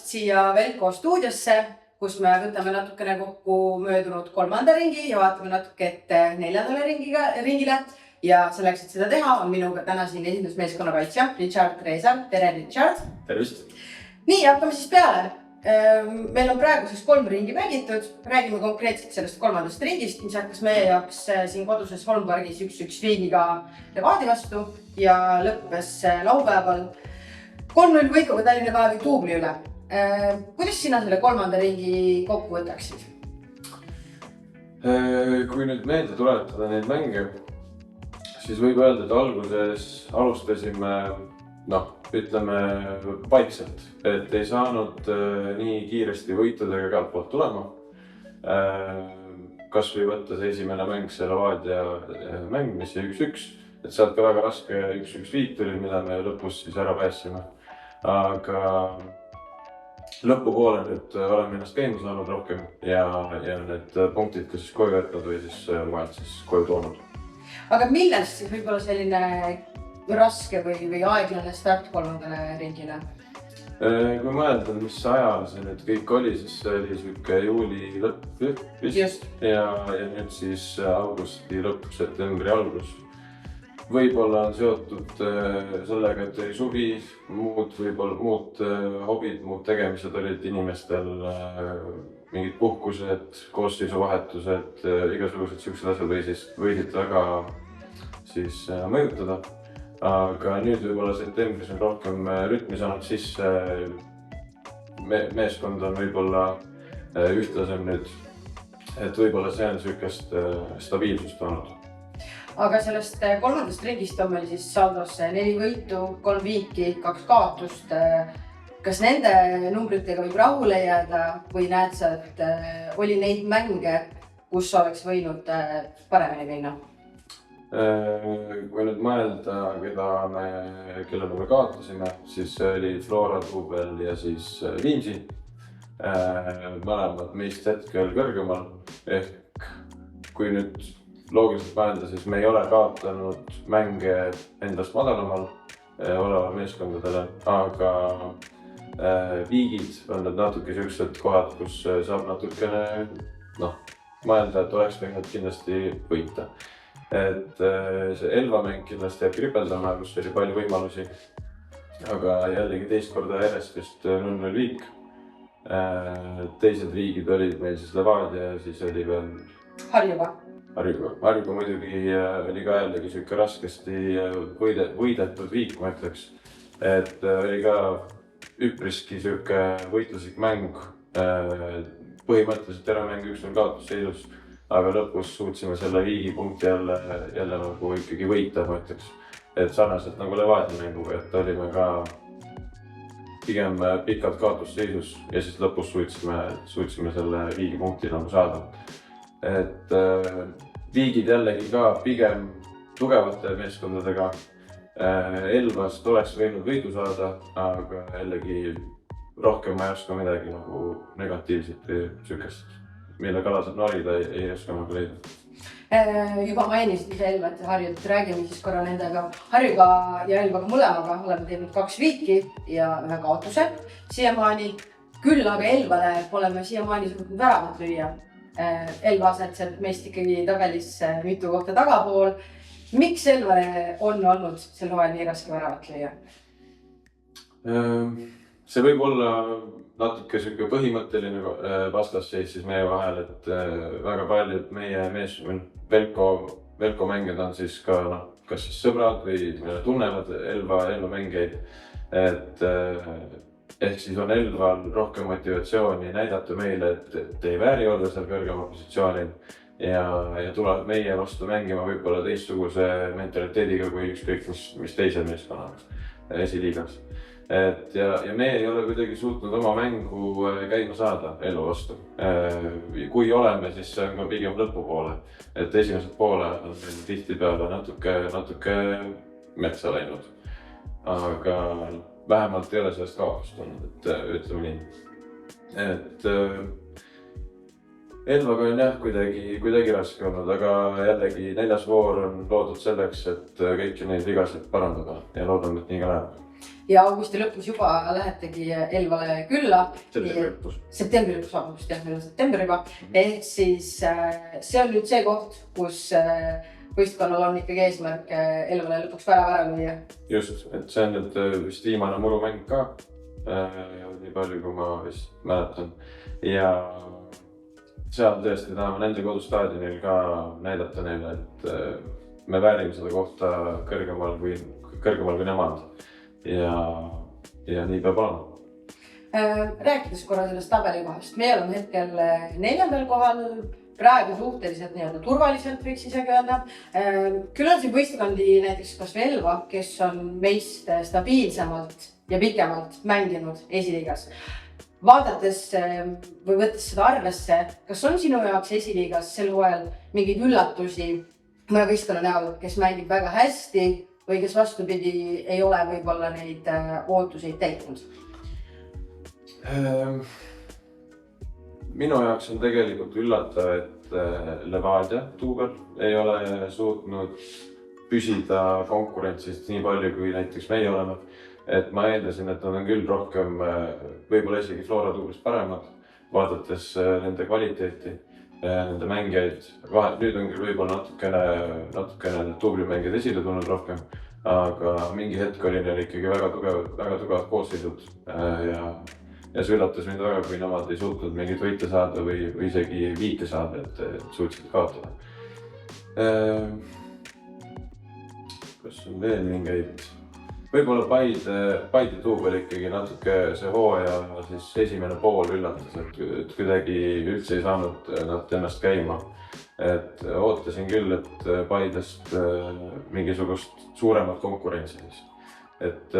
siia Velko stuudiosse, kus me võtame natukene kokku möödunud 3. ringi ja vaatame natuke ette 4. ringile. Ja selleks, et seda teha, on minuga täna siin esindusmeeskonna kaitsja Richard Reesar. Tere, Richard! Tervist! Nii, hakkame siis peale. Meil on praeguseks 3 ringi mängitud. Räägime konkreetselt sellest 3. ringist, mis hakkas meie jaoks siin koduses Holmpargis 1-1 Levadia vastu ja lõppes laupäeval 3-0 võituga Tallinna Kalevi duubli üle. Kuidas sina selle 3. ringi kokku võtaksid? Kui nüüd meelde tuletada neid mänge, siis võib öelda, et alguses alustasime, ütleme vaikselt, et ei saanud nii kiiresti võitudega pealt poolt tulema. Kas või võtta see esimene mäng, see Levadia mäng, mis jäi 1-1, et sealt ka väga raske 1-1 viik tuli, mida me lõpus siis ära pääsime. Aga lõpupoole nüüd oleme ennast käima saanud rohkem ja need punktid ka siis koju jätnud või siis mujalt siis koju toonud. Aga millest siis võib-olla selline raske või aeglane start 3. ringile? Kui mõelda, mis ajal see nüüd kõik oli, siis see oli siuke juuli lõpp vist ja nüüd siis augusti lõpp, septembri algus. Võib-olla on seotud sellega, et oli suvi, muud hobid, muud tegemised olid inimestel, mingid puhkused, koosseisuvahetused, igasugused siuksed asjad võisid väga siis mõjutada. Aga nüüd võib-olla septembris on rohkem rütmi saanud sisse, meeskond on võib-olla ühtlasem nüüd, et võib-olla see on siukest stabiilsust olnud. Aga sellest 3. ringist on meil siis saldos 4 võitu, 3 viiki, 2 kaotust. Kas nende numbritega võib rahule jääda või näed sa, et oli neid mänge, kus oleks võinud paremini minna? Kui nüüd mõelda, kellele me kaotasime, siis oli Flora, Tuubel ja siis Viimsi. Mõlemad meist hetkel kõrgemal. Ehk kui nüüd loogiliselt mõelda, siis me ei ole kaotanud mänge endast madalamal oleval meeskondadele, aga viigid on need natuke siuksed kohad, kus saab natukene mõelda, et oleks võinud kindlasti võita. Et see Elva mäng kindlasti jääb kripeldama, kus oli palju võimalusi, aga jällegi teist korda järjest vist 0-0 viik. Teised riigid olid meil siis Levadia ja siis oli veel Harjuga muidugi oli ka jällegi siuke raskesti võidetud viik, ma ütleks. Et oli ka üpriski siuke võitluslik mäng, põhimõtteliselt eramäng 1-0 kaotusseisus, aga lõpus suutsime selle viigipunkti jälle nagu ikkagi võita, ma ütleks. Et sarnaselt nagu Levadia mänguga, et olime ka pigem pikalt kaotusseisus ja siis lõpus suutsime selle viigipunkti nagu saada. Et viigid jällegi ka pigem tugevate meeskondadega. Elvast oleks võinud võidu saada, aga jällegi rohkem ma ei oska midagi nagu negatiivset või siukest, mille kala saab narida, ei oska nagu leida. Juba mainisid ise Elvat ja Harjut, räägime siis korra nendega. Harjuga ja Elvaga mõlemaga oleme teinud 2 viiki ja 1 kaotuse siiamaani. Küll aga Elvale pole me siiamaani suutnud väravat lüüa. Elva asetseb meist ikkagi tabelis mitu kohta tagapool. Miks Elvale on olnud sel hooajal nii raske väravat lüüa? See võib olla natuke siuke põhimõtteline vastasseis siis meie vahel, et väga paljud meie Velko mängijad on siis ka kas siis sõbrad või tunnevad Elva mängijaid, et ehk siis on Elval rohkem motivatsiooni näidata meile, et ei vääri olla seal kõrgema positsioonil ja tulevad meie vastu mängima võib-olla teistsuguse mentaliteediga kui ükskõik mis teised meeskonnad esiliigas. Ja me ei ole kuidagi suutnud oma mängu käima saada elu vastu. Kui oleme, siis see on ka pigem lõpupoole. Et esimesed poole on meil tihtipeale natuke metsa läinud. Aga vähemalt ei ole sellest kaotust olnud, et ütleme nii. Et Elvaga on jah kuidagi raske olnud, aga jällegi 4. voor on loodud selleks, et kõiki neid vigasid parandada ja loodame, et nii ka läheb. ja augusti lõpus juba lähetegi Elvale külla. Septembri lõpus, vabandust, jah, meil on september juba. Ehk siis see on nüüd see koht, kus võistkonnal on ikkagi eesmärk Elvale lõpuks ära lüüa. Just, et see on nüüd vist viimane murumäng ka, nii palju kui ma vist mäletan. Ja seal tõesti tahame nende kodustaadionil ka näidata neile, et me väärime seda kohta kõrgemal kui nemad. Ja nii peab olema. Rääkides korra sellest tabelikohast, me oleme hetkel 4. kohal, praegu suhteliselt turvaliselt võiks isegi öelda. Küll on siin võistkondi näiteks kas Elva, kes on meist stabiilsemalt ja pikemalt mänginud esiliigas. Vaadates või võttes seda arvesse, kas on sinu jaoks esiliigas sel hooajal mingeid üllatusi mõne võistkonna näol, kes mängib väga hästi või kes vastupidi ei ole võib-olla neid ootuseid täitnud? Minu jaoks on tegelikult üllatav, et Levadia duubel ei ole suutnud püsida konkurentsist nii palju kui näiteks meie oleme. Et ma eeldasin, et nad on küll rohkem võib-olla isegi Flora duubelist paremad, vaadates nende kvaliteeti, nende mängijaid. Nüüd on küll võib-olla natukene duublimängijad esile tulnud rohkem, aga mingi hetk oli neil ikkagi väga tugevad koosseisud ja see üllatas mind väga, kui nemad ei suutnud mingit võite saada või isegi viite saada, et suutsid kaotada. Kas on veel mingeid? Võib-olla Paide duubel ikkagi natuke see hooaja esimene pool üllatas, et kuidagi üldse ei saanud nad ennast käima. Et ootasin küll, et Paidest mingisugust suuremat konkurentsi. Et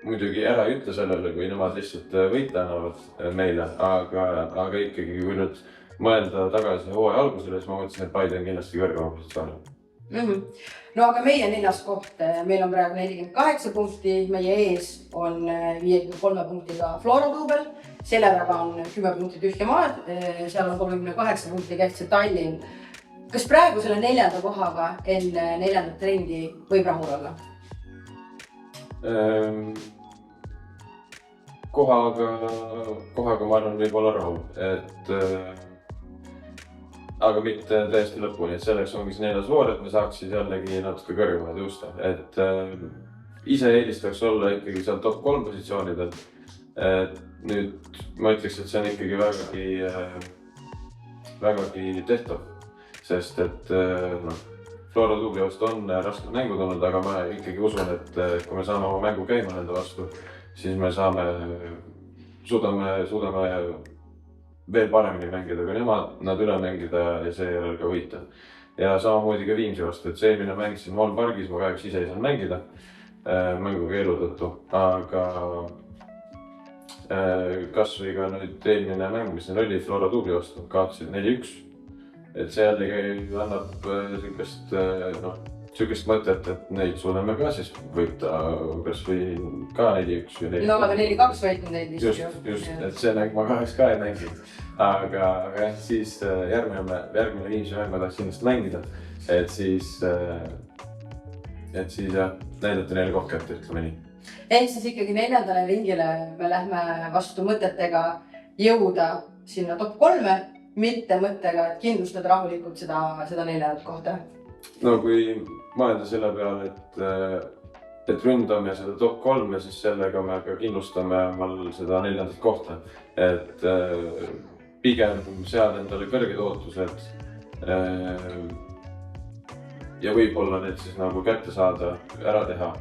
muidugi ära ei ütle sellele, kui nemad lihtsalt võite annavad meile, aga ikkagi kui nüüd mõelda tagasi hooaja algusele, siis ma mõtlesin, et Paide on kindlasti kõrgema positsioonil. No aga meie 4. koht, meil on praegu 48 punkti, meie ees on 53 punktiga Flora duubel, selle taga on 10 punkti tühja maad, seal on 38 punkti kähtse Tallinn. Kas praegu selle 4. kohaga enne 4. ringi võib rahul olla? Kohaga ma arvan võib olla rahul, aga mitte täiesti lõpuni, et selleks ongi see 4. voor, et me saaksid jällegi natuke kõrgemale tõusta. Et ise eelistaks olla ikkagi seal top 3 positsioonidel. Nüüd ma ütleks, et see on ikkagi vägagi tehtav, sest et Flora duubli vastu on rasked mängud olnud, aga ma ikkagi usun, et kui me saame oma mängu käima nende vastu, siis me suudame veel paremini mängida kui nemad, nad üle mängida ja seejärel ka võita. Ja samamoodi ka Viimsi vastu, et see eelmine mängisin Moon Pargis, ma kahjuks ise ei saanud mängida mängu keelu tõttu, aga kas või ka nüüd eelmine mäng, mis neil oli Flora duubli vastu, kaotasid 4-1. Et see jällegi annab sükest mõtet, et neid suudame ka siis võita kas või ka 4-1. No aga 4-2 võitnud neid vist ju. Just, et see mäng ma kahjuks ka ei mänginud. Aga siis järgmine Viimsi mäng ma tahaks kindlasti mängida. Et siis jah, näidata neile kohkert, ütleme nii. Ehk siis ikkagi 4. ringile me lähme vastu mõtetega jõuda sinna top 3, mitte mõttega, et kindlustada rahulikult seda 4. kohta. No kui mõelda selle peale, et ründame seda top 3 ja siis sellega me ka kindlustame seda 4. kohta. Et pigem seada endale kõrged ootused ja võib-olla need siis nagu kätte saada, ära teha,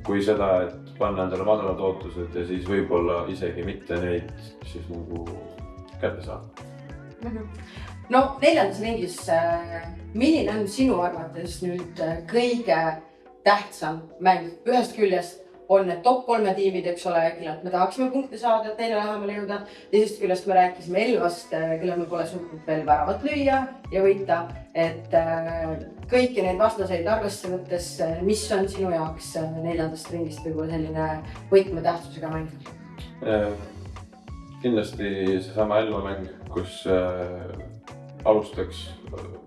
kui seda, et panna endale madalad ootused ja siis võib-olla isegi mitte neid siis nagu kätte saada. No 4. ringis, milline on sinu arvates nüüd kõige tähtsam mäng? Ühest küljest on need top 3 tiimid, eks ole, kellelt me tahaksime punkte saada, et neile lähemale jõuda. Teisest küljest me rääkisime Elvast, kellel me pole suutnud veel väravat lüüa ja võita. Et kõiki neid vastaseid arvesse võttes, mis on sinu jaoks 4. ringist võib-olla selline võtmetähtsusega mäng? Kindlasti seesama Elva mäng, kus alustaks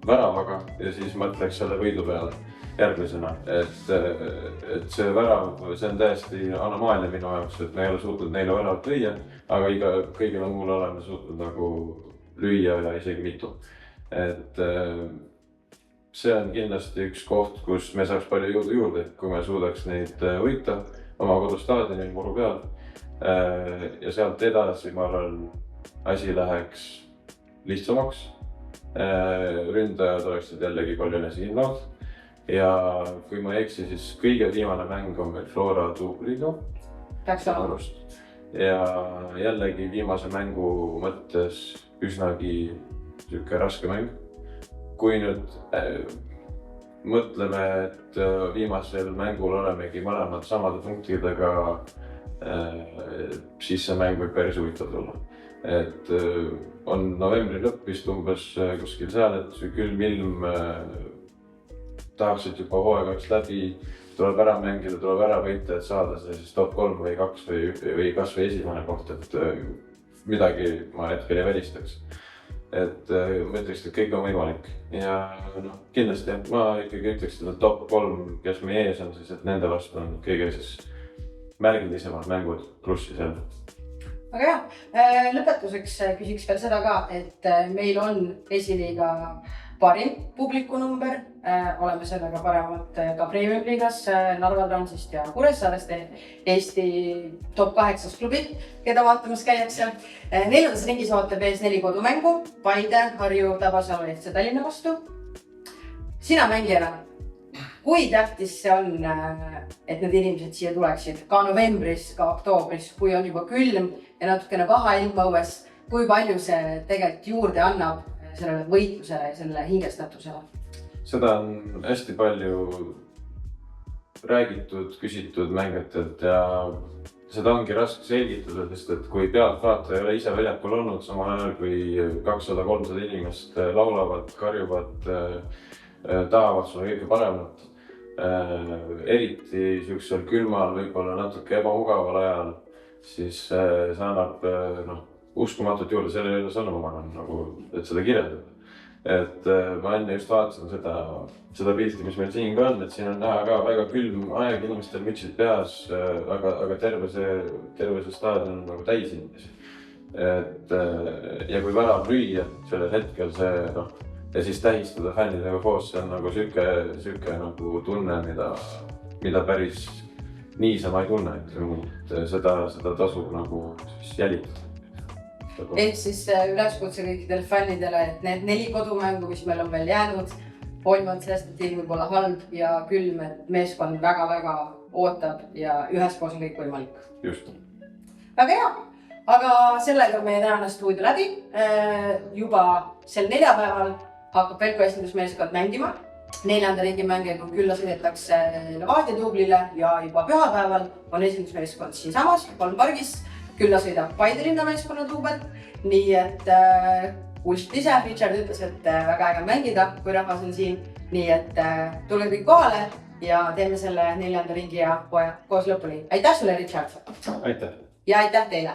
väravaga ja siis mõtleks selle võidu peale järgmisena. Et see värav, see on täiesti anomaalia minu jaoks, et me ei ole suutnud neile väravat lüüa, aga kõigile mulle oleme suutnud nagu lüüa ja isegi mitu. Et see on kindlasti üks koht, kus me saaks palju jõuda juurde, kui me suudaks neid võita oma kodustaadionil muru peal. Ja sealt edasi, ma arvan, asi läheks lihtsamaks. Ründajad oleksid jällegi palju enesekindlamad. Ja kui ma ei eksi, siis kõige viimane mäng on meil Flora duubliga. Ja jällegi viimase mängu mõttes üsnagi raske mäng. Kui nüüd mõtleme, et viimasel mängul olemegi mõlemad samade punktidega, siis see mäng võib päris huvitav tulla. Et on novembri lõpp vist umbes kuskil seal, et külm ilm tahaksid juba hooaegaks läbi, tuleb ära mängida, tuleb ära võita, et saada see siis top 3 või 2 või kas või esimene koht, et midagi ma hetkel ei välistaks. Et ma ütleks, et kõik on võimalik ja kindlasti ma ikkagi ütleks, et top 3, kes meie ees on, siis et nende vastu on kõige siis märgilisemad mängud plussi seal. Aga jah, lõpetuseks küsiks veel seda ka, et meil on esiliiga parim publikunumber, oleme sellega paremad ka Premium liigas Narva Transist ja Kuressaarest Eesti top 8 klubid, keda vaatamas käiakse. 4. ringis ootab ees 4 kodumängu, Paide, Harju, Tabasalu ja FC Tallinna vastu. Sina mängijana, kui tähtis see on, et need inimesed siia tuleksid ka novembris, ka oktoobris, kui on juba külm ja natukene paha ilm õues, kui palju see tegelikult juurde annab sellele võitlusele ja sellele hingestatusele? Seda on hästi palju räägitud, küsitud mängijatelt ja seda ongi raske selgitada, sest et kui pealtvaataja ei ole ise väljakul olnud, samal ajal kui 200-300 inimest laulavad, karjuvad, tahavad sulle kõige paremat. Eriti siuksel külmal, võib-olla natuke ebamugaval ajal, siis see annab uskumatult juurde, selle ei ole sõnu, ma arvan, et seda kirjeldada. Et ma enne just vaatasin seda pilti, mis meil siin ka on, et siin on näha ka väga külm aeg, inimestel mütsid peas, aga terve see staadion on nagu täis inimesi. Ja kui värav lüüa sellel hetkel see, ja siis tähistada fännidega koos, see on nagu süke tunne, mida päris niisama ei tunne, et seda tasub nagu jälitada. Ehk siis üleskutse kõikidele fännidele, et need 4 kodumängu, mis meil on veel jäänud, hoolimata sellest, et ilm võib olla halb ja külm, et meeskond väga-väga ootab ja üheskoos on kõik võimalik. Just. Väga hea, aga sellega meie tänane stuudio läbi. Juba sel neljapäeval hakkab Velko esindusmeeskond mängima. 4. ringi mänge, kui külla sõidetakse Levadia duublile ja juba pühapäeval on esindusmeeskond siinsamas, Kolmpargis. Külla sõidab Paide linnameeskonna duubel, nii et kuulsite ise, Richard ütles, et väga äge mängida, kui rahvas on siin. Nii et tulge kõik kohale ja teeme selle 4. ringi ja koos lõpuni. Aitäh sulle, Richard! Aitäh! Ja aitäh teile!